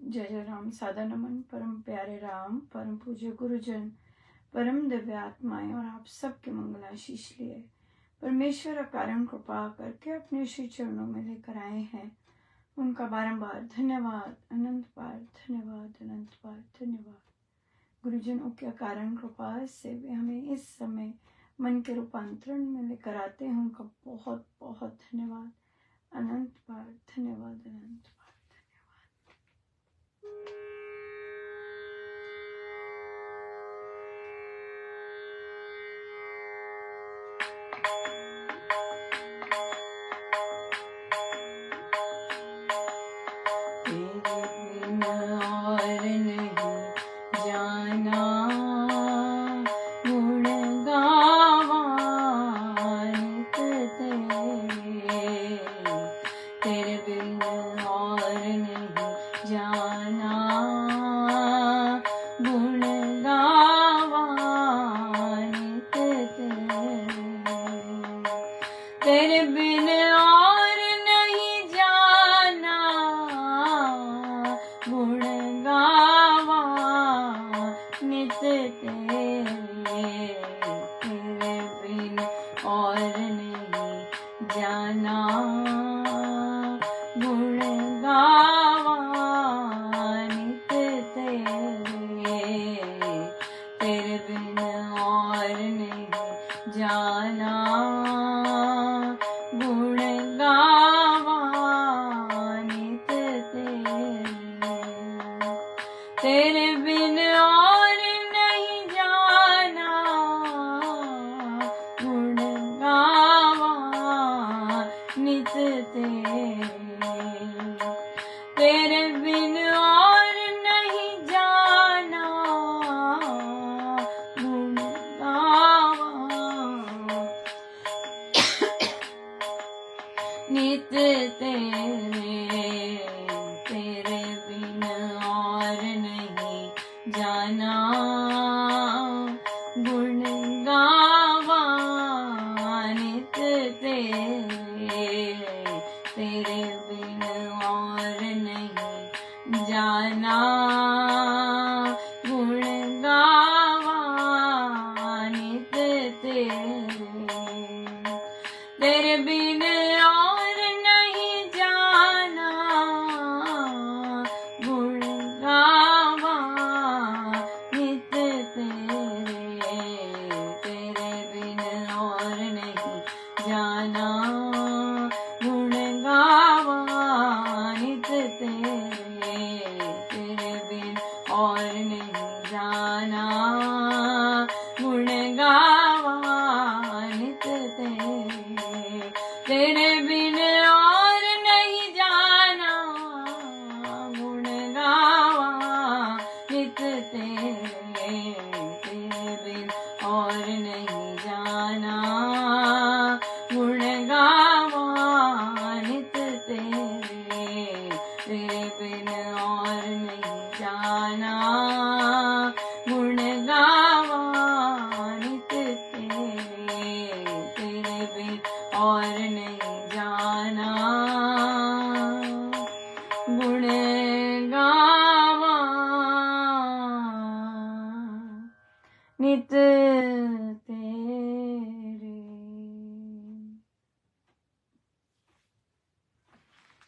जय जय राम। सादा नमन परम प्यारे राम, परम पूज्य गुरुजन, परम दिव्य आत्माएं और आप सबके मंगलाशीष लिए परमेश्वर अकारण कृपा करके अपने श्री चरणों में लेकर आए हैं। उनका बारंबार धन्यवाद, अनंत बार धन्यवाद, अनंत बार धन्यवाद। गुरुजनों के अकारण कृपा से वे हमें इस समय मन के रूपांतरण में लेकर आते हैं। उनका बहुत बहुत धन्यवाद, अनंत बार धन्यवाद, अनंत बार।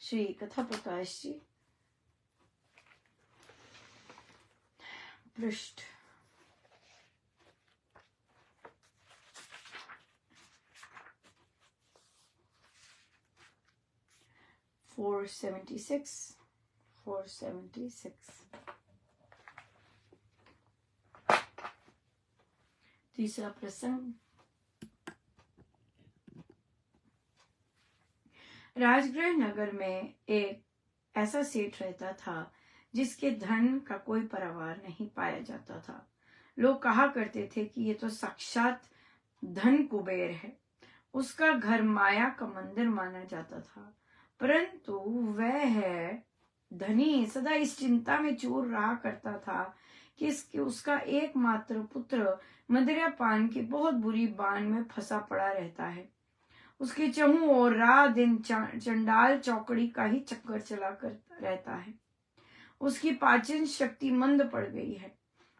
श्री कथा प्रकाश जी, पृष्ठ 476। तीसरा प्रसंग। राजगृह नगर में एक ऐसा सेठ रहता था जिसके धन का कोई परवार नहीं पाया जाता था। लोग कहा करते थे कि ये तो साक्षात धन कुबेर है। उसका घर माया का मंदिर माना जाता था, परंतु वह धनी सदा इस चिंता में चूर रहा करता था कि उसका एकमात्र पुत्र मदिरा पान की बहुत बुरी बान में फंसा पड़ा रहता है। उसके चहुं और रात दिन चंडाल चौकड़ी का ही चक्कर चला करता रहता है। उसकी पाचन शक्ति मंद पड़ गई है,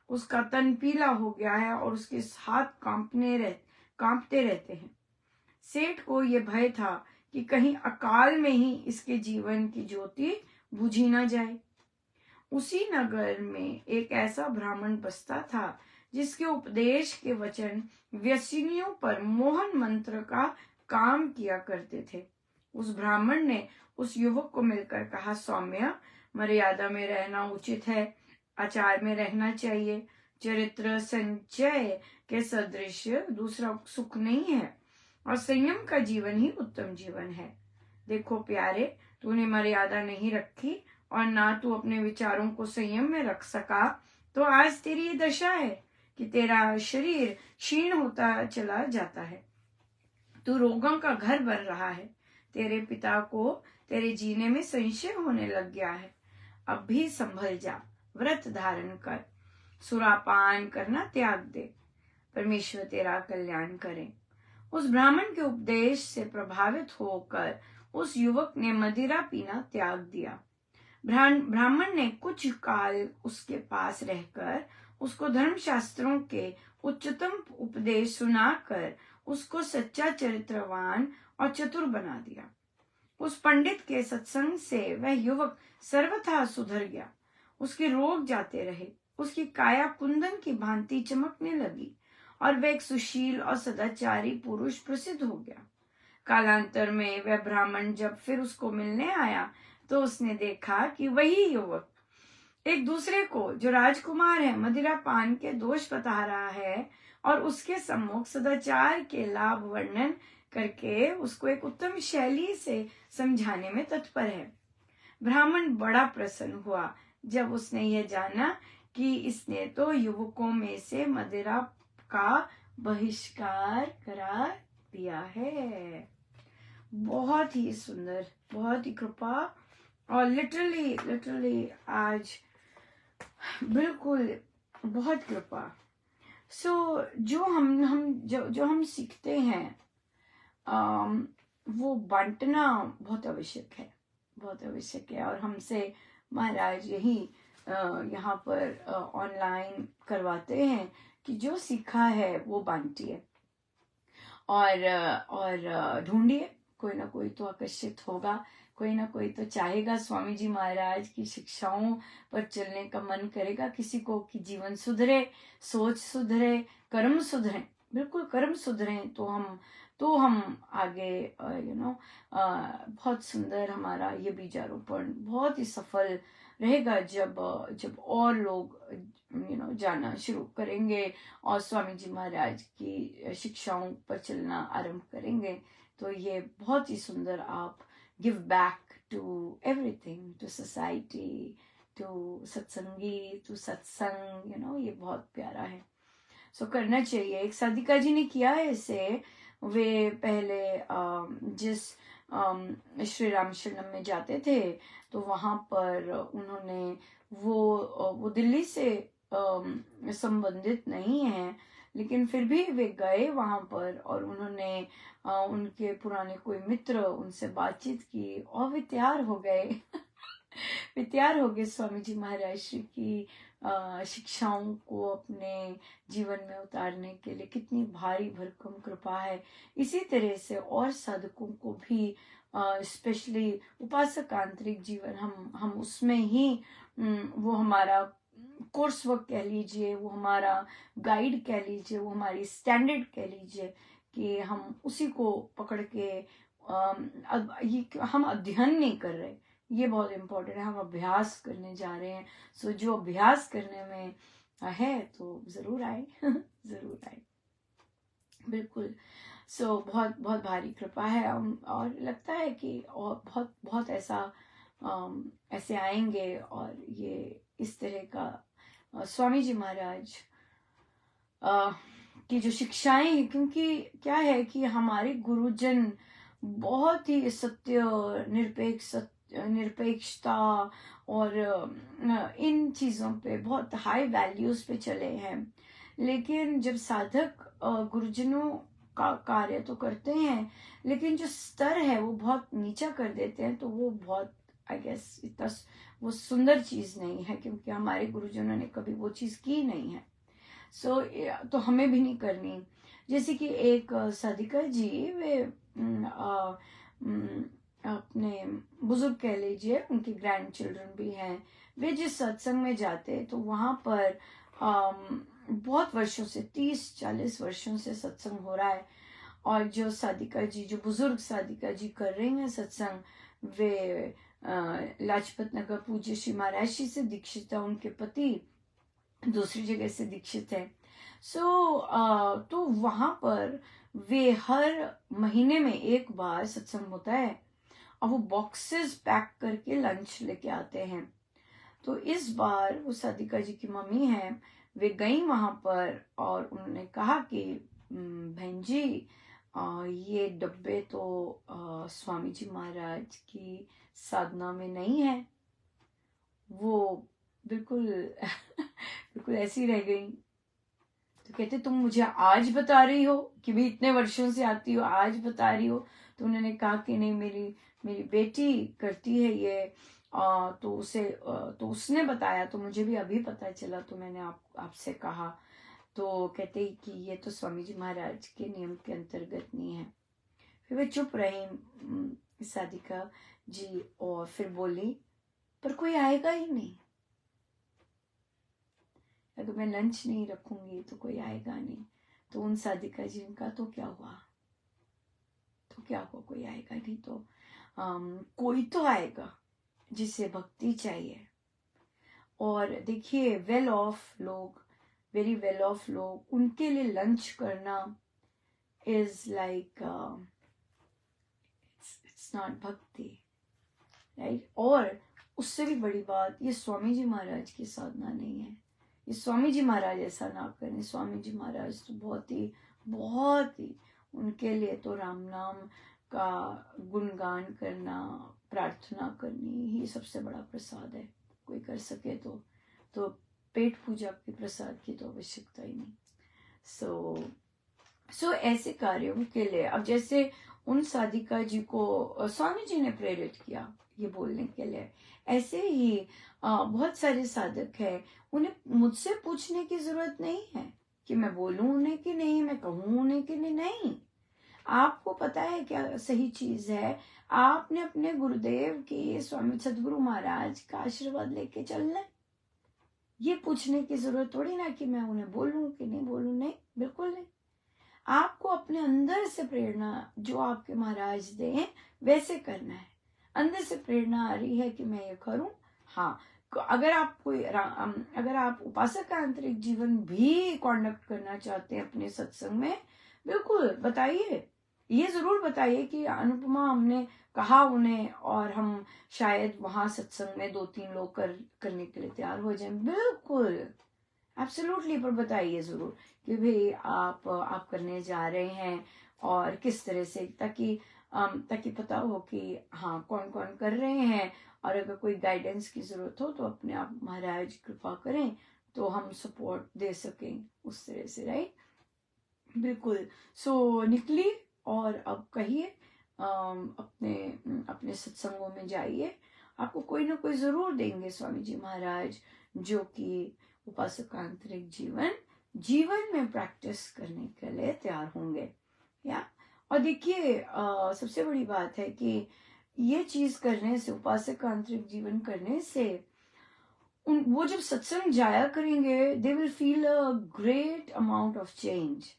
उसका तन पीला हो गया है और उसके हाथ कांपते रहते हैं। सेठ को यह भय था कि कहीं अकाल में ही इसके जीवन की ज्योति बुझी ना जाए। उसी नगर में एक ऐसा ब्राह्मण बसता था जिसके उपदेश के वचन व्यसनियों पर मोहन मंत्र का काम किया करते थे। उस ब्राह्मण ने उस युवक को मिलकर कहा, सौम्य, मर्यादा में रहना उचित है, आचार में रहना चाहिए। चरित्र संचय के सदृश दूसरा सुख नहीं है और संयम का जीवन ही उत्तम जीवन है। देखो प्यारे, तूने मर्यादा नहीं रखी और ना तू अपने विचारों को संयम में रख सका, तो आज तेरी ये दशा है कि तेरा शरीर क्षीण होता चला जाता है, तू रोगों का घर बन रहा है, तेरे पिता को तेरे जीने में संशय होने लग गया है। अब भी संभल जा, व्रत धारण कर, सुरापान करना त्याग दे, परमेश्वर तेरा कल्याण करे। उस ब्राह्मण के उपदेश से प्रभावित होकर उस युवक ने मदिरा पीना त्याग दिया। ब्राह्मण ने कुछ काल उसके पास रहकर उसको धर्मशास्त्रों के उच्चतम उपदेश सुनाकर उसको सच्चा चरित्रवान और चतुर बना दिया। उस पंडित के सत्संग से वह युवक सर्वथा सुधर गया। उसके रोग जाते रहे, उसकी काया कुंदन की भांति चमकने लगी और वह एक सुशील और सदाचारी पुरुष प्रसिद्ध हो गया। कालांतर में वह ब्राह्मण जब फिर उसको मिलने आया तो उसने देखा कि वही युवक एक दूसरे को, जो राजकुमार है, मदिरा पान के दोष बता रहा है और उसके सम्मुख सदाचार के लाभ वर्णन करके उसको एक उत्तम शैली से समझाने में तत्पर है। ब्राह्मण बड़ा प्रसन्न हुआ जब उसने यह जाना कि इसने तो युवकों में से मदिरा का बहिष्कार करा दिया है। बहुत ही सुंदर, बहुत ही कृपा, और लिटरली आज बिल्कुल बहुत कृपा। जो हम सीखते हैं वो बांटना बहुत आवश्यक है और हमसे महाराज यही यहाँ पर ऑनलाइन करवाते हैं कि जो सीखा है वो बांटिए और ढूंढिए। कोई ना कोई तो आकर्षित होगा, कोई ना कोई तो चाहेगा स्वामी जी महाराज की शिक्षाओं पर चलने का मन करेगा। किसी को कि जीवन सुधरे, सोच सुधरे, कर्म सुधरे, बिल्कुल कर्म सुधरे तो हम आगे बहुत सुंदर हमारा ये बीजारोपण बहुत ही सफल रहेगा जब और लोग जाना शुरू करेंगे और स्वामी जी महाराज की शिक्षाओं पर चलना आरंभ करेंगे। तो ये बहुत ही सुंदर आप give back to everything, to society, to सत्संगी, टू सत्संग, ये बहुत प्यारा है। सो करना चाहिए। एक साधिका जी ने किया है इसे। वे पहले जिस श्री राम शरणम में जाते थे तो वहां पर उन्होंने वो दिल्ली से संबंधित नहीं है, लेकिन फिर भी वे गए वहां पर और उन्होंने उनके पुराने कोई मित्र उनसे बातचीत की और वे तैयार हो गए वे तैयार हो गए स्वामी जी महाराज श्री की शिक्षाओं को अपने जीवन में उतारने के लिए। कितनी भारी भरकम कृपा है। इसी तरह से और साधकों को भी स्पेशली उपासक आंतरिक जीवन हम उसमें ही वो हमारा कोर्स वर्क कह लीजिए, वो हमारा गाइड कह लीजिए, वो हमारी स्टैंडर्ड कह लीजिए कि हम उसी को पकड़ के हम अध्ययन नहीं कर रहे, ये बहुत इम्पोर्टेंट है, हम अभ्यास करने जा रहे हैं। सो जो अभ्यास करने में है तो जरूर आए जरूर आए, बिल्कुल। सो बहुत बहुत भारी कृपा है और लगता है कि और बहुत बहुत ऐसे आएंगे और ये इस तरह का स्वामी जी महाराज की जो शिक्षाएं हैं, क्योंकि क्या है कि हमारे गुरुजन बहुत ही सत्य, निरपेक्षता और इन चीजों पे बहुत हाई वैल्यूज पे चले हैं। लेकिन जब साधक गुरुजनों का कार्य तो करते हैं लेकिन जो स्तर है वो बहुत नीचा कर देते हैं, तो वो बहुत आई गेस इतना वो सुंदर चीज नहीं है, क्योंकि हमारे गुरुजनों ने कभी वो चीज की नहीं है। सो तो हमें भी नहीं करनी। जैसे कि एक साधिका जी, वे अपने बुजुर्ग कह लीजिए, उनके ग्रैंड चिल्ड्रन भी हैं, वे जिस सत्संग में जाते तो वहां पर बहुत वर्षों से 30-40 वर्षों से सत्संग हो रहा है, और जो साधिका जी, जो बुजुर्ग साधिका जी कर रही हैं सत्संग, वे लाजपत नगर पूज्य श्री महाराज जी से दीक्षित है, उनके पति दूसरी जगह से दीक्षित है। तो वहां पर वे हर महीने में एक बार सत्संग होता है, और वो बॉक्सेस पैक करके लंच लेके आते हैं। तो इस बार वो साधिका जी की मम्मी है, वे गई वहां पर और उन्होंने कहा कि बहन जी, ये डब्बे तो स्वामी जी महाराज की साधना में नहीं है। वो बिल्कुल बिल्कुल ऐसी रह गई। तो कहते तुम मुझे आज बता रही हो कि भाई इतने वर्षों से आती हो, आज बता रही हो? तो उन्होंने कहा कि नहीं, मेरी बेटी करती है ये, तो उसने बताया, तो मुझे भी अभी पता चला, तो मैंने आपसे कहा। तो कहते कि ये तो स्वामी जी महाराज के नियम के अंतर्गत नहीं है। फिर वे चुप रही साधिका जी, और फिर बोली पर कोई आएगा ही नहीं, अगर मैं लंच नहीं रखूंगी तो कोई आएगा नहीं। तो उन साधिका जी का तो क्या हुआ, कोई आएगा नहीं तो कोई तो आएगा जिसे भक्ति चाहिए। और देखिए, वेल ऑफ लोग, वेरी वेल ऑफ लोग, उनके लिए लंच करना इज लाइक इट्स नॉट भक्ति, राइट। और उससे भी बड़ी बात, ये स्वामी जी महाराज की साधना नहीं है। ये स्वामी जी महाराज ऐसा ना करें। स्वामी जी महाराज तो बहुत ही उनके लिए तो राम नाम का गुणगान करना, प्रार्थना करनी ही सबसे बड़ा प्रसाद है। कोई कर सके तो पेट पूजा के प्रसाद की तो आवश्यकता ही नहीं। सो ऐसे कार्यों के लिए, अब जैसे उन साधिका जी को स्वामी जी ने प्रेरित किया ये बोलने के लिए, ऐसे ही बहुत सारे साधक हैं, उन्हें मुझसे पूछने की जरूरत नहीं है कि मैं बोलूं उन्हें कि नहीं, मैं कहूं उन्हें कि नहीं। आपको पता है क्या सही चीज है, आपने अपने गुरुदेव के, स्वामी सदगुरु महाराज का आशीर्वाद लेके चलना है। ये पूछने की जरूरत थोड़ी ना कि मैं उन्हें बोलूं कि नहीं बोलूं, नहीं, बिल्कुल नहीं। आपको अपने अंदर से प्रेरणा जो आपके महाराज दें वैसे करना है। अंदर से प्रेरणा आ रही है कि मैं ये करूं, हाँ। अगर आप उपासक का आंतरिक जीवन भी कॉन्डक्ट करना चाहते हैं अपने सत्संग में, बिल्कुल बताइए, ये जरूर बताइए कि अनुपमा हमने कहा उन्हें, और हम शायद वहां सत्संग में 2-3 लोग करने के लिए तैयार हो जाएं। बिल्कुल, एब्सोल्युटली, पर बताइए जरूर कि भाई आप करने जा रहे हैं और किस तरह से, ताकि पता हो कि हाँ कौन कौन कर रहे हैं, और अगर कोई गाइडेंस की जरूरत हो तो अपने आप महाराज कृपा करें तो हम सपोर्ट दे सकें उस तरह से, राइट। बिल्कुल। सो निकली, और अब कहिए, अपने सत्संगों में जाइए, आपको कोई ना कोई जरूर देंगे स्वामी जी महाराज, जो कि उपासक आंतरिक जीवन में प्रैक्टिस करने के लिए तैयार होंगे, या। और देखिए, सबसे बड़ी बात है कि ये चीज करने से, उपासक आंतरिक जीवन करने से, वो जब सत्संग जाया करेंगे, they will feel a great amount of change.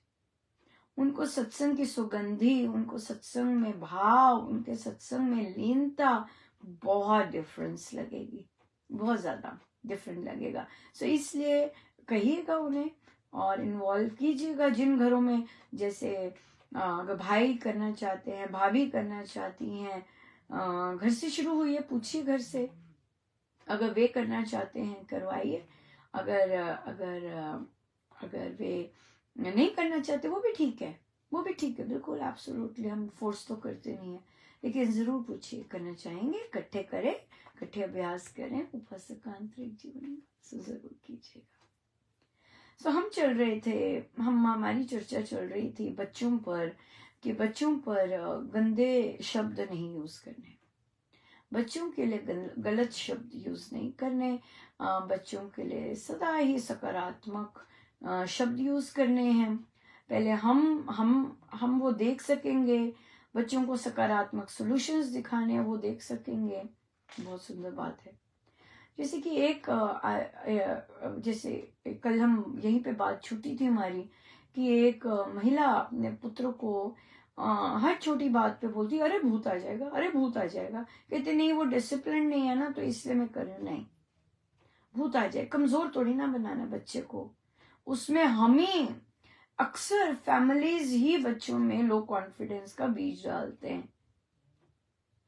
उनको सत्संग की सुगंधी, उनको सत्संग में भाव, उनके सत्संग में लीनता बहुत डिफरेंस लगेगी, बहुत ज्यादा डिफरेंट लगेगा। सो इसलिए कहिएगा उन्हें और इन्वॉल्व कीजिएगा। जिन घरों में, जैसे अगर भाई करना चाहते हैं, भाभी करना चाहती हैं, घर से शुरू हुई है, पूछिए घर से, अगर वे करना चाहते हैं करवाइए। अगर अगर अगर वे नहीं करना चाहते, वो भी ठीक है, बिल्कुल, एब्सोल्युटली, हम फोर्स तो करते नहीं है, लेकिन जरूर पूछिए, करना चाहेंगे, इकट्ठे करें, इकट्ठे अभ्यास करें उपासक आंतरिक जीवन, सो जरूर कीजिएगा। सो हम चल रहे थे, हमारी चर्चा चल रही थी बच्चों पर, कि बच्चों पर गंदे शब्द नहीं यूज करने। बच्चों के लिए गलत शब्द यूज नहीं करने, बच्चों के लिए सदा ही सकारात्मक शब्द यूज करने हैं। पहले हम वो देख सकेंगे, बच्चों को सकारात्मक सॉल्यूशंस दिखाने वो देख सकेंगे। बहुत सुंदर बात है। जैसे कि जैसे कल हम यहीं पे बात छूटी थी हमारी कि एक महिला अपने पुत्र को हर छोटी बात पे बोलती, अरे भूत आ जाएगा, अरे भूत आ जाएगा। कहते नहीं वो डिसिप्लिन नहीं है ना, तो इसलिए मैं कर रही हूँ। नहीं, भूत आ जाए, कमजोर थोड़ी ना बनाना बच्चे को। उसमें हम ही अक्सर फैमिलीज ही बच्चों में लो कॉन्फिडेंस का बीज डालते हैं।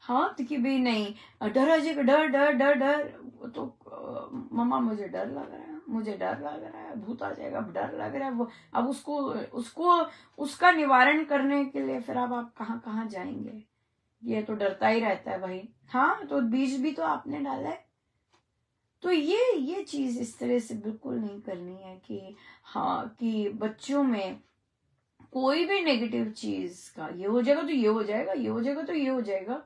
हाँ, तो कि भी नहीं, डर आ जाएगा, डर डर डर डर, तो मम्मा मुझे डर लग रहा है, मुझे डर लग रहा है, भूत आ जाएगा, डर लग रहा है। वो अब उसको उसको उसका निवारण करने के लिए फिर अब आप कहाँ कहाँ जाएंगे? ये तो डरता ही रहता है भाई। हाँ, तो बीज भी तो आपने डाला है। तो ये चीज इस तरह से बिल्कुल नहीं करनी है कि हाँ, कि बच्चों में कोई भी नेगेटिव चीज का ये हो जाएगा तो ये हो जाएगा, ये हो जाएगा तो ये हो जाएगा।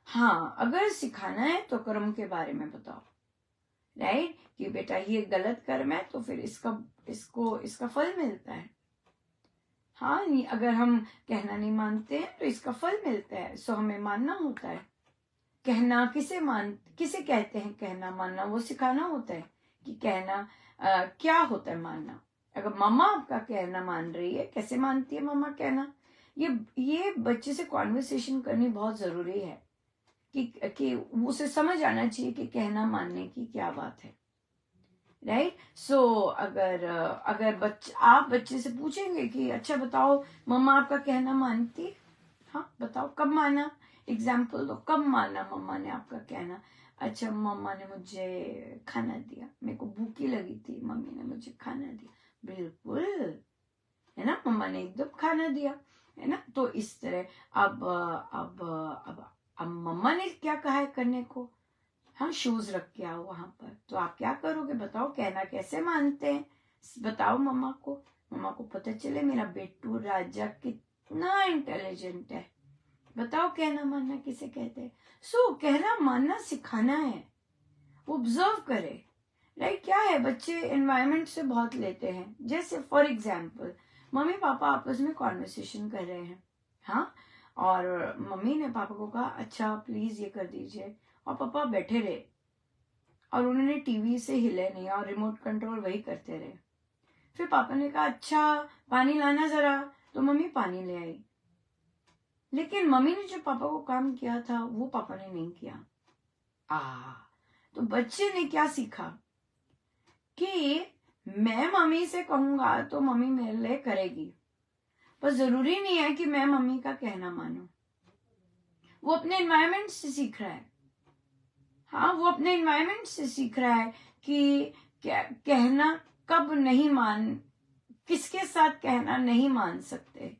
हाँ, अगर सिखाना है तो कर्म के बारे में बताओ, राइट, कि बेटा ये गलत कर्म है तो फिर इसका फल मिलता है। हाँ, नहीं, अगर हम कहना नहीं मानते हैं तो इसका फल मिलता है, सो हमें मानना होता है। कहना किसे कहते हैं? कहना मानना वो सिखाना होता है कि कहना क्या होता है मानना। अगर मम्मा आपका कहना मान रही है, कैसे मानती है मम्मा कहना, ये बच्चे से कॉन्वर्सेशन करनी बहुत जरूरी है कि उसे समझ आना चाहिए कि कहना मानने की क्या बात है, राइट। सो अगर आप बच्चे से पूछेंगे कि अच्छा बताओ मम्मा आपका कहना मानती है, हाँ बताओ कब माना, एग्जाम्पल दो, कब माना मम्मा ने आपका कहना? अच्छा, मम्मा ने मुझे खाना दिया, मेरे को भूखी लगी थी, मम्मी ने मुझे खाना दिया। बिल्कुल, है ना, मम्मा ने एकदम खाना दिया, है ना। तो इस तरह अब मम्मा ने क्या कहा है करने को? हाँ, शूज रख के आओ वहां पर, तो आप क्या करोगे? बताओ, कहना कैसे मानते हैं? बताओ मम्मा को पता चले मेरा बेटू राजा कितना इंटेलिजेंट है। बताओ, कहना मानना किसे कहते हैं? कहना मानना सिखाना है, ऑब्जर्व करे, राइट। क्या है, बच्चे एनवायरनमेंट से बहुत लेते हैं। जैसे फॉर एग्जाम्पल, मम्मी पापा आपस में कॉन्वर्सेशन कर रहे हैं, हाँ, और मम्मी ने पापा को कहा अच्छा प्लीज ये कर दीजिए, और पापा बैठे रहे और उन्होंने टीवी से हिले नहीं और रिमोट कंट्रोल वही करते रहे। फिर पापा ने कहा अच्छा पानी लाना जरा, तो मम्मी पानी ले आई, लेकिन मम्मी ने जो पापा को काम किया था वो पापा ने नहीं किया। तो बच्चे ने क्या सीखा कि मैं मम्मी से कहूंगा तो मम्मी मेरे लिए करेगी, पर जरूरी नहीं है कि मैं मम्मी का कहना मानूं। वो अपने एनवायरनमेंट से सीख रहा है। हाँ, वो अपने एनवायरनमेंट से सीख रहा है कि कहना कब नहीं किसके साथ कहना नहीं मान सकते।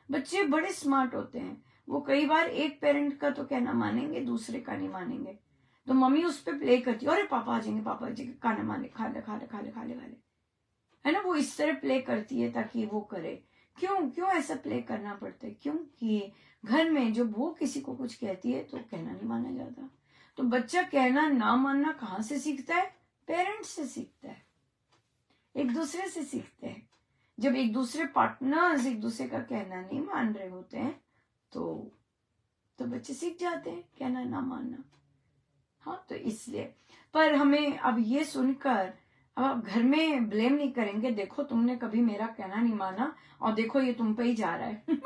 बच्चे बड़े स्मार्ट होते हैं, वो कई बार एक पेरेंट का तो कहना मानेंगे, दूसरे का नहीं मानेंगे। तो मम्मी उस पर प्ले करती है, अरे पापा आ जाएंगे, पापा आ जाएंगे, खाना माने, खा ले खा ले खा ले खा ले खा ले, है ना। वो इस तरह प्ले करती है ताकि वो करे। क्यों ऐसा प्ले करना पड़ता है? क्योंकि घर में जब वो किसी को कुछ कहती है तो कहना नहीं माना जाता। तो बच्चा कहना ना मानना कहाँ से सीखता है? पेरेंट्स से सीखता है, एक दूसरे से सीखते हैं। जब एक दूसरे पार्टनर्स एक दूसरे का कहना नहीं मान रहे होते हैं तो बच्चे सीख जाते हैं कहना ना मानना। हाँ, तो इसलिए, पर हमें अब ये सुनकर अब आप घर में ब्लेम नहीं करेंगे, देखो तुमने कभी मेरा कहना नहीं माना और देखो ये तुम पे ही जा रहा है।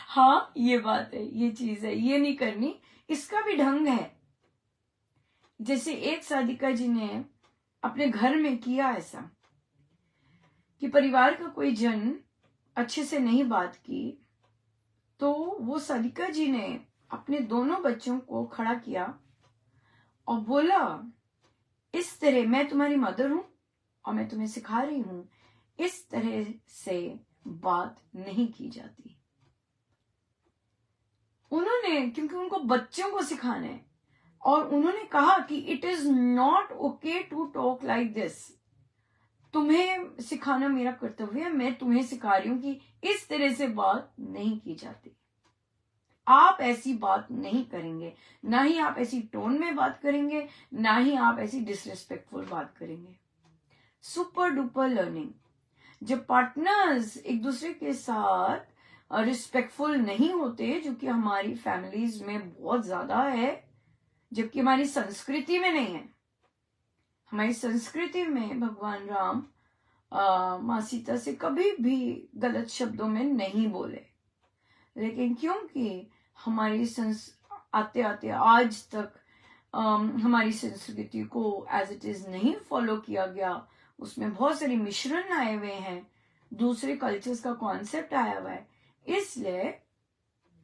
हाँ, ये बात है, ये चीज है, ये नहीं करनी। इसका भी ढंग है। जैसे एक साधिका जी ने अपने घर में किया ऐसा कि परिवार का कोई जन अच्छे से नहीं बात की, तो वो साधिका जी ने अपने दोनों बच्चों को खड़ा किया और बोला, इस तरह मैं तुम्हारी मदर हूं और मैं तुम्हें सिखा रही हूं, इस तरह से बात नहीं की जाती। उन्होंने, क्योंकि उनको बच्चों को सिखाना है, और उन्होंने कहा कि it is not okay to talk like this. तुम्हें सिखाना मेरा कर्तव्य है, मैं तुम्हें सिखा रही हूं कि इस तरह से बात नहीं की जाती। आप ऐसी बात नहीं करेंगे, ना ही आप ऐसी टोन में बात करेंगे, ना ही आप ऐसी डिसरिस्पेक्टफुल बात करेंगे। Super duper learning. जब पार्टनर्स एक दूसरे के साथ रिस्पेक्टफुल नहीं होते, जो कि हमारी फैमिलीज में बहुत ज्यादा है, जबकि हमारी संस्कृति में नहीं है। हमारी संस्कृति में भगवान राम माँ सीता से कभी भी गलत शब्दों में नहीं बोले, लेकिन क्योंकि हमारी आते आते आज तक हमारी संस्कृति को एज इट इज नहीं फॉलो किया गया, उसमें बहुत सारी मिश्रण आए हुए हैं, दूसरे कल्चर्स का कॉन्सेप्ट आया हुआ है, इसलिए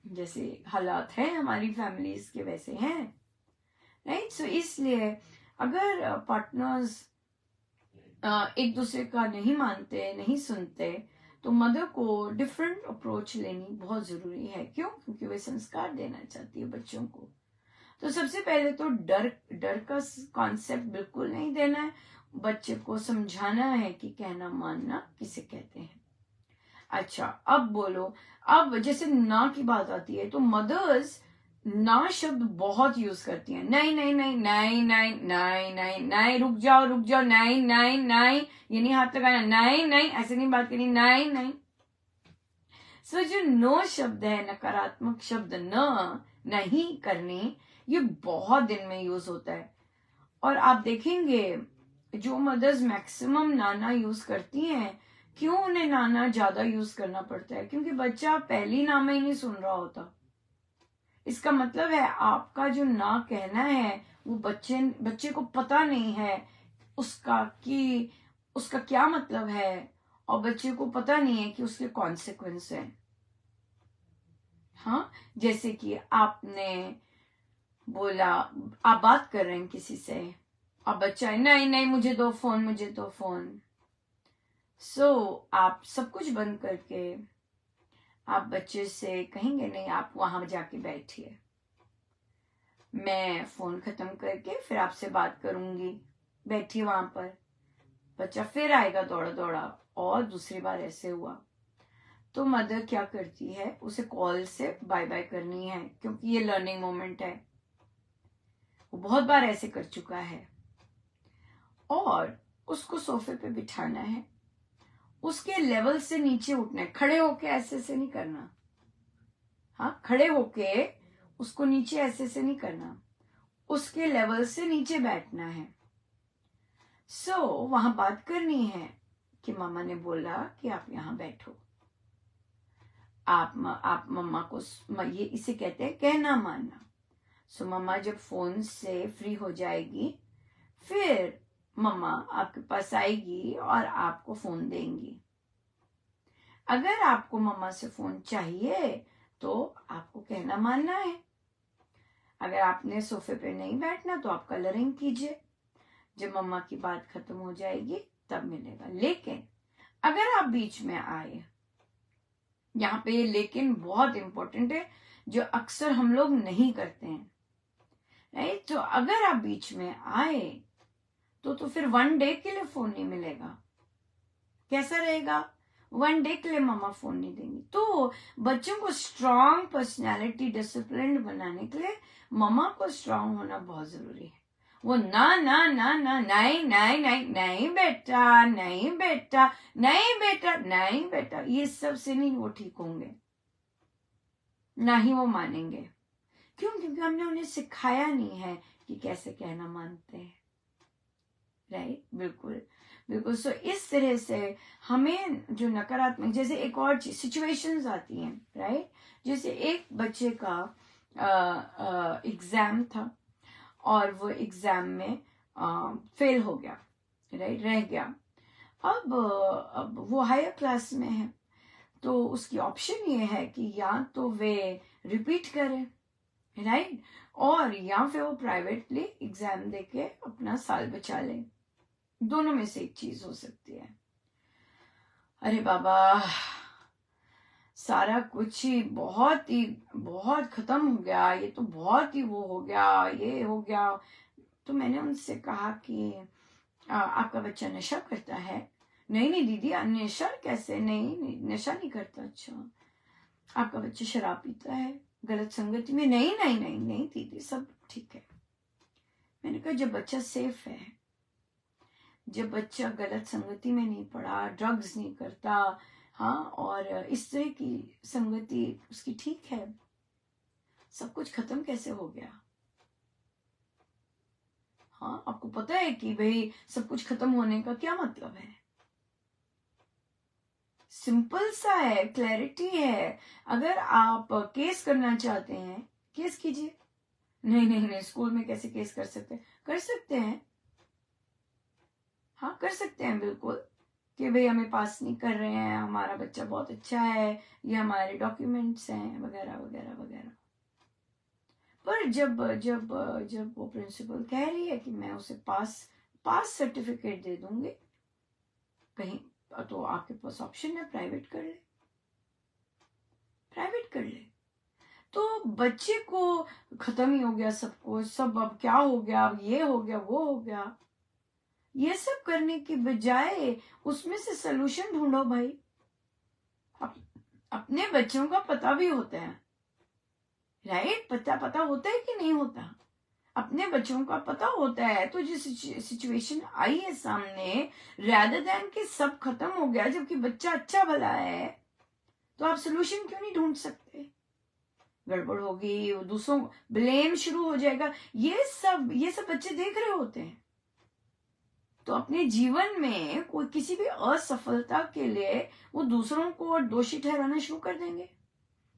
जैसे हालात हैं हमारी फैमिलीज के वैसे हैं, राइट। सो इसलिए अगर पार्टनर्स एक दूसरे का नहीं मानते, नहीं सुनते, तो मदर को डिफरेंट अप्रोच लेनी बहुत जरूरी है। क्यों? क्योंकि वे संस्कार देना चाहती है बच्चों को। तो सबसे पहले तो डर का कॉन्सेप्ट बिल्कुल नहीं देना है, बच्चे को समझाना है कि कहना मानना किसे कहते हैं। अच्छा, अब बोलो, अब जैसे ना की बात आती है तो मदर्स ना शब्द बहुत यूज करती हैं। नहीं नहीं नहीं नहीं नहीं नहीं नहीं नहीं, रुक जाओ नहीं नहीं नहीं, ये नहीं हाथ लगाना, नहीं नहीं, ऐसे नहीं बात करनी, नहीं नहीं। सो जो नो शब्द है, नकारात्मक शब्द न, नहीं करनी, ये बहुत दिन में यूज होता है। और आप देखेंगे जो मदर्स मैक्सिमम नाना यूज करती हैं, क्यों उन्हें नाना ज्यादा यूज करना पड़ता है? क्योंकि बच्चा पहली ना में ही नहीं सुन रहा होता। इसका मतलब है आपका जो ना कहना है वो बच्चे को पता नहीं है उसका क्या मतलब है, और बच्चे को पता नहीं है कि उसके कॉन्सिक्वेंस है। हाँ, जैसे कि आपने बोला, आप बात कर रहे हैं किसी से, अब बच्चा है नहीं नहीं मुझे दो फोन। सो आप सब कुछ बंद करके आप बच्चे से कहेंगे नहीं, आप वहां जाके बैठिए, मैं फोन खत्म करके फिर आपसे बात करूंगी, बैठिए वहां पर। बच्चा फिर आएगा दौड़ा दौड़ा, और दूसरी बार ऐसे हुआ तो मदर क्या करती है, उसे कॉल से बाय बाय करनी है, क्योंकि ये लर्निंग मोमेंट है। वो बहुत बार ऐसे कर चुका है, और उसको सोफे पे बिठाना है, उसके लेवल से नीचे उठना है, खड़े होके ऐसे से नहीं करना। हाँ, खड़े होके उसको नीचे ऐसे से नहीं करना, उसके लेवल से नीचे बैठना है। सो वहां बात करनी है कि मामा ने बोला कि आप यहां बैठो। आप मम्मा को, ये इसे कहते हैं कहना मानना। सो मम्मा जब फोन से फ्री हो जाएगी, फिर मम्मा आपके पास आएगी और आपको फोन देंगी। अगर आपको मम्मा से फोन चाहिए तो आपको कहना मानना है। अगर आपने सोफे पे नहीं बैठना तो आप कलरिंग कीजिए, जब मम्मा की बात खत्म हो जाएगी तब मिलेगा। लेकिन अगर आप बीच में आए, यहाँ पे लेकिन बहुत इंपॉर्टेंट है, जो अक्सर हम लोग नहीं करते हैं, राइट। तो अगर आप बीच में आए तो फिर 1 डे के लिए फोन नहीं मिलेगा। कैसा रहेगा? 1 डे के लिए मम्मा फोन नहीं देंगी। तो बच्चों को स्ट्रांग पर्सनैलिटी, डिसिप्लिन बनाने के लिए मम्मा को स्ट्रांग होना बहुत जरूरी है। वो ना ना ना ना, नहीं नहीं नहीं नहीं बेटा, नहीं बेटा, नहीं बेटा, नहीं बेटा, ये सब से नहीं वो ठीक होंगे, ना ही वो मानेंगे। क्यों? क्योंकि हमने उन्हें सिखाया नहीं है कि कैसे कहना मानते हैं, राइट। बिल्कुल बिल्कुल। सो इस तरह से हमें जो नकारात्मक, जैसे एक और सिचुएशंस आती हैं, राइट। जैसे एक बच्चे का एग्जाम था और वो एग्जाम में फेल हो गया, राइट, रह गया। अब वो हायर क्लास में है, तो उसकी ऑप्शन ये है कि या तो वे रिपीट करें, राइट, और या फिर वो प्राइवेटली एग्जाम देके अपना साल बचा ले। दोनों में से एक चीज हो सकती है। अरे बाबा, सारा कुछ ही बहुत खत्म हो गया, ये तो बहुत ही वो हो गया, ये हो गया। तो मैंने उनसे कहा कि आपका बच्चा नशा करता है? नहीं नहीं दीदी, नशा कैसे? नहीं नशा नहीं करता। अच्छा, आपका बच्चा शराब पीता है? गलत संगति में? नहीं नहीं नहीं नहीं दीदी, सब ठीक है। मैंने कहा जब बच्चा सेफ है, जब बच्चा गलत संगति में नहीं पड़ा, ड्रग्स नहीं करता, हाँ, और इस तरह की संगति उसकी ठीक है, सब कुछ खत्म कैसे हो गया? हाँ, आपको पता है कि भाई सब कुछ खत्म होने का क्या मतलब है? सिंपल सा है, क्लैरिटी है। अगर आप केस करना चाहते हैं, केस कीजिए। नहीं नहीं नहीं, स्कूल में कैसे केस कर सकते हैं? कर सकते हैं, हाँ कर सकते हैं बिल्कुल, कि भाई हमें पास नहीं कर रहे हैं, हमारा बच्चा बहुत अच्छा है, ये हमारे डॉक्यूमेंट्स हैं, वगैरह वगैरह वगैरह। पर जब जब जब वो प्रिंसिपल कह रही है कि मैं उसे पास सर्टिफिकेट दे दूंगी, कहीं तो आपके पास ऑप्शन है, प्राइवेट कर ले, प्राइवेट कर ले। तो बच्चे को खत्म ही हो गया सबको, सब अब क्या हो गया, अब ये हो गया वो हो गया, ये सब करने की बजाय उसमें से सोल्यूशन ढूंढो भाई। अपने बच्चों का पता भी होता है, राइट? पता होता है कि नहीं होता? अपने बच्चों का पता होता है, तो जो सिचुएशन आई है सामने, रैदर देन कि सब खत्म हो गया जबकि बच्चा अच्छा भला है, तो आप सोल्यूशन क्यों नहीं ढूंढ सकते? गड़बड़ होगी, दूसरों ब्लेम शुरू हो जाएगा, ये सब बच्चे देख रहे होते हैं। तो अपने जीवन में कोई किसी भी असफलता के लिए वो दूसरों को दोषी ठहराना शुरू कर देंगे।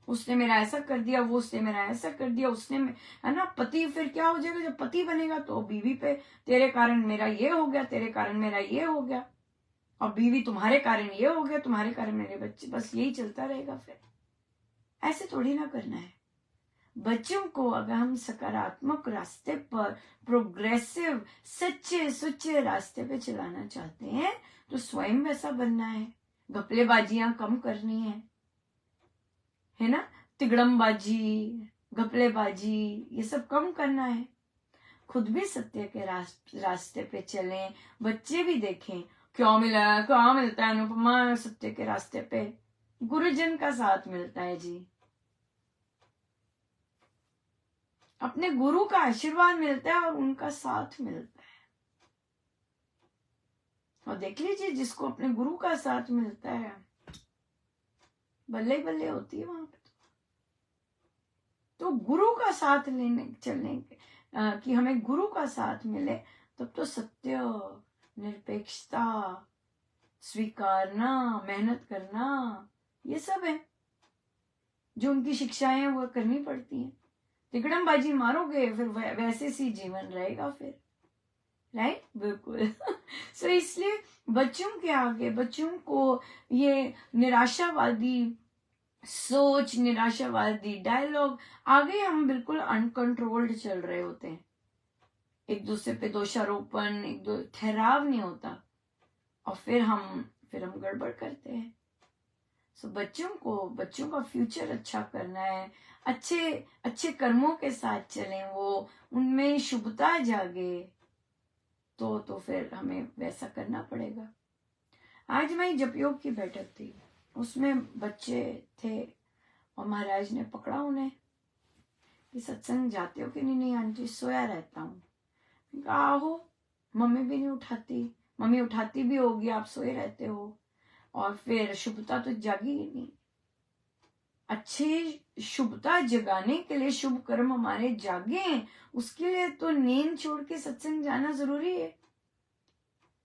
उसने मेरा ऐसा कर दिया, वो उसने मेरा ऐसा कर दिया, उसने है ना। पति फिर क्या हो जाएगा, जब पति बनेगा तो बीवी पे, तेरे कारण मेरा ये हो गया, तेरे कारण मेरा ये हो गया, और बीवी तुम्हारे कारण ये हो गया, तुम्हारे कारण मेरे बच्चे, बस यही चलता रहेगा। फिर ऐसे थोड़ी ना करना है। बच्चों को अगर हम सकारात्मक रास्ते पर, प्रोग्रेसिव, सच्चे सुच्चे रास्ते पे चलाना चाहते हैं, तो स्वयं वैसा बनना है, घपलेबाजियां कम करनी है ना, तिगड़मबाजी, घपलेबाजी, ये सब कम करना है। खुद भी सत्य के रास्ते पे चलें, बच्चे भी देखें क्या मिला, क्या मिलता है अनुपमा सत्य के रास्ते पे? गुरुजन का साथ मिलता है जी, अपने गुरु का आशीर्वाद मिलता है और उनका साथ मिलता है। और देख लीजिए, जिसको अपने गुरु का साथ मिलता है, बल्ले बल्ले होती है वहां पे। तो गुरु का साथ लेने चलने कि हमें गुरु का साथ मिले, तब तो सत्य, निरपेक्षता, स्वीकारना, मेहनत करना, ये सब है जो उनकी शिक्षाएं हैं, वो करनी पड़ती हैं। तिकड़मबाजी मारोगे फिर वैसे सी जीवन रहेगा फिर, राइट? बिल्कुल। सो इसलिए बच्चों के आगे, बच्चों को ये निराशावादी सोच, निराशावादी डायलॉग, आगे हम बिल्कुल अनकंट्रोल्ड चल रहे होते हैं, एक दूसरे पे दोषारोपण, ठहराव नहीं होता, और फिर हम गड़बड़ करते हैं। सो बच्चों का फ्यूचर अच्छा करना है, अच्छे कर्मों के साथ चलें, वो उनमें शुभता जागे, तो फिर हमें वैसा करना पड़ेगा। आज हमारी जपयोग की बैठक थी, उसमें बच्चे थे और महाराज ने पकड़ा उन्हें कि सत्संग जाते हो कि नहीं? नहीं आंटी, सोया रहता हूँ। कहा आहो, मम्मी भी नहीं उठाती, मम्मी उठाती भी होगी, आप सोए रहते हो, और फिर शुभता तो जागी ही नहीं। अच्छी शुभता जगाने के लिए, शुभ कर्म हमारे जागे, उसके लिए तो नींद छोड़ के सत्संग जाना जरूरी है।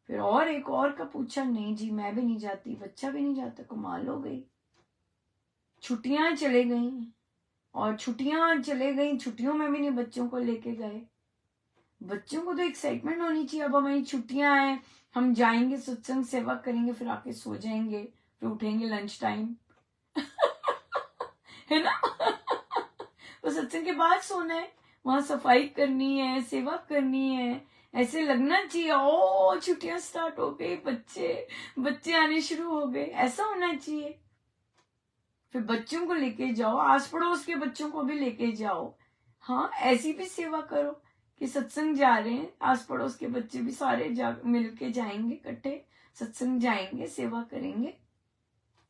फिर और एक और का पूछा, नहीं जी मैं भी नहीं जाती, बच्चा भी नहीं जाता। कमाल हो गई। छुट्टियां चले गई, और छुट्टियों में भी नहीं बच्चों को लेके गए। बच्चों को तो एक्साइटमेंट होनी चाहिए, अब हमारी छुट्टियां हैं, हम जाएंगे सत्संग सेवा करेंगे, फिर आके सो जाएंगे, फिर उठेंगे लंच टाइम। है ना? तो सत्संग के बाद सोना है, वहां सफाई करनी है, सेवा करनी है, ऐसे लगना चाहिए ओ छुट्टियां स्टार्ट हो गई, बच्चे आने शुरू हो गए, ऐसा होना चाहिए। फिर बच्चों को लेके जाओ, आस पड़ोस के बच्चों को भी लेके जाओ, हाँ ऐसी भी सेवा करो कि सत्संग जा रहे हैं, आस पड़ोस के बच्चे भी सारे मिलके जाएंगे, इकट्ठे सत्संग जाएंगे, सेवा करेंगे।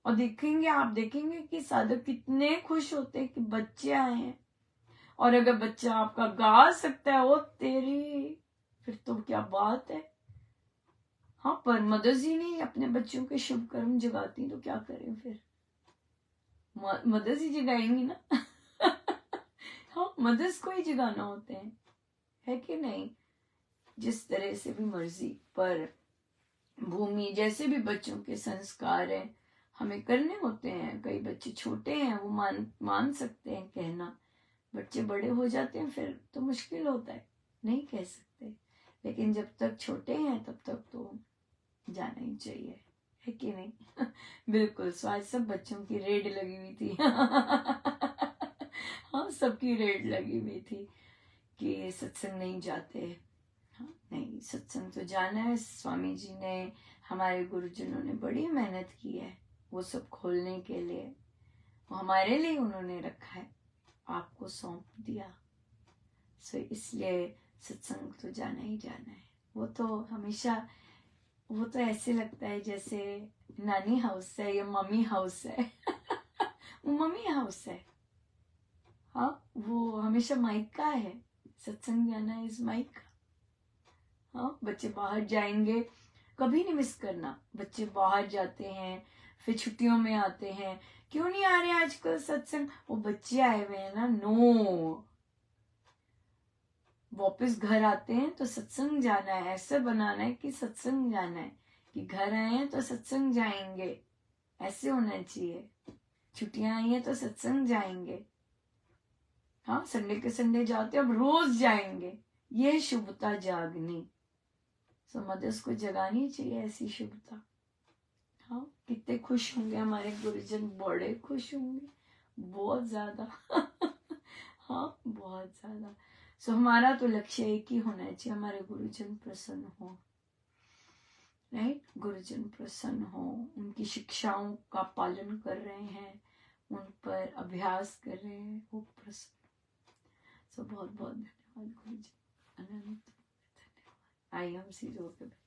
और देखेंगे, आप देखेंगे कि साधक कितने खुश होते हैं कि बच्चे आए हैं। और अगर बच्चा आपका गा सकता है, वो तेरी, फिर तो क्या बात है। हाँ, पर मदर्स ही नहीं अपने बच्चों के शुभ कर्म जगाती तो क्या करें फिर, मदर्स ही जगाएंगी ना। हाँ, मदर्स को ही जगाना होते हैं, है कि नहीं। जिस तरह से भी मर्जी, पर भूमि जैसे भी बच्चों के संस्कार है हमें करने होते हैं। कई बच्चे छोटे हैं, वो मान सकते हैं कहना, बच्चे बड़े हो जाते हैं फिर तो मुश्किल होता है, नहीं कह सकते। लेकिन जब तक छोटे हैं तब तक तो जाना ही चाहिए, है कि नहीं। बिल्कुल। सो आज सब बच्चों की रेड लगी हुई थी। हाँ, सबकी रेड लगी हुई थी कि सत्संग नहीं जाते। हाँ, नहीं, सत्संग तो जाना है। स्वामी जी ने, हमारे गुरुजनों ने बड़ी मेहनत की है वो सब खोलने के लिए, वो हमारे लिए उन्होंने रखा है, आपको सौंप दिया। सो इसलिए सत्संग तो जाना ही जाना है। वो तो हमेशा, वो तो ऐसे लगता है जैसे नानी हाउस है या मम्मी हाउस है। वो मम्मी हाउस है। हाँ, वो हमेशा माइका है, सत्संग जाना इज माइका। हाँ, बच्चे बाहर जाएंगे, कभी नहीं मिस करना। बच्चे बाहर जाते हैं, फिर छुट्टियों में आते हैं, क्यों नहीं आ रहे आजकल सत्संग, वो बच्चे आए हुए हैं ना। नो, वापस घर आते हैं तो सत्संग जाना है, ऐसे बनाना है कि सत्संग जाना है, कि घर आए हैं तो सत्संग जाएंगे, ऐसे होना चाहिए। छुट्टियां आई हैं तो सत्संग जाएंगे। हाँ, संडे के संडे जाते, अब रोज जाएंगे, ये शुभता जागनी। सो मदर्स को जगानी चाहिए ऐसी शुभता। हाँ, कितने खुश होंगे हमारे गुरुजन, बड़े खुश होंगे, बहुत ज्यादा। हाँ, बहुत ज्यादा। सो हमारा तो लक्ष्य एक ही होना चाहिए, हमारे गुरुजन प्रसन्न हो, राइट। गुरुजन प्रसन्न हो, उनकी शिक्षाओं का पालन कर रहे हैं, उन पर अभ्यास कर रहे हैं, वो प्रसन्न। सो बहुत बहुत धन्यवाद गुरुजी, अनंत धन्यवाद। आइए हम सीधे होकर बैठे।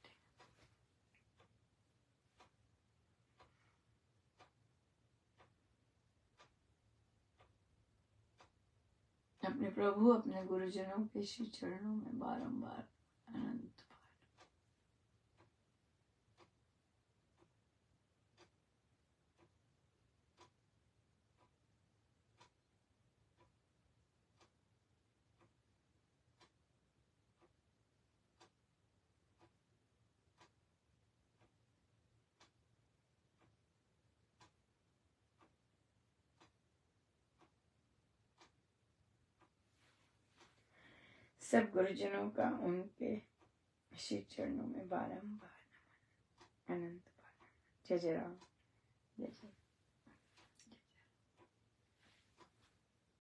अपने प्रभु, अपने गुरुजनों के श्री चरणों में बारंबार अनंत सब गुरुजनों का उनके श्री चरणों में बारंबार अनंत बार। जय जय राम, जय जय।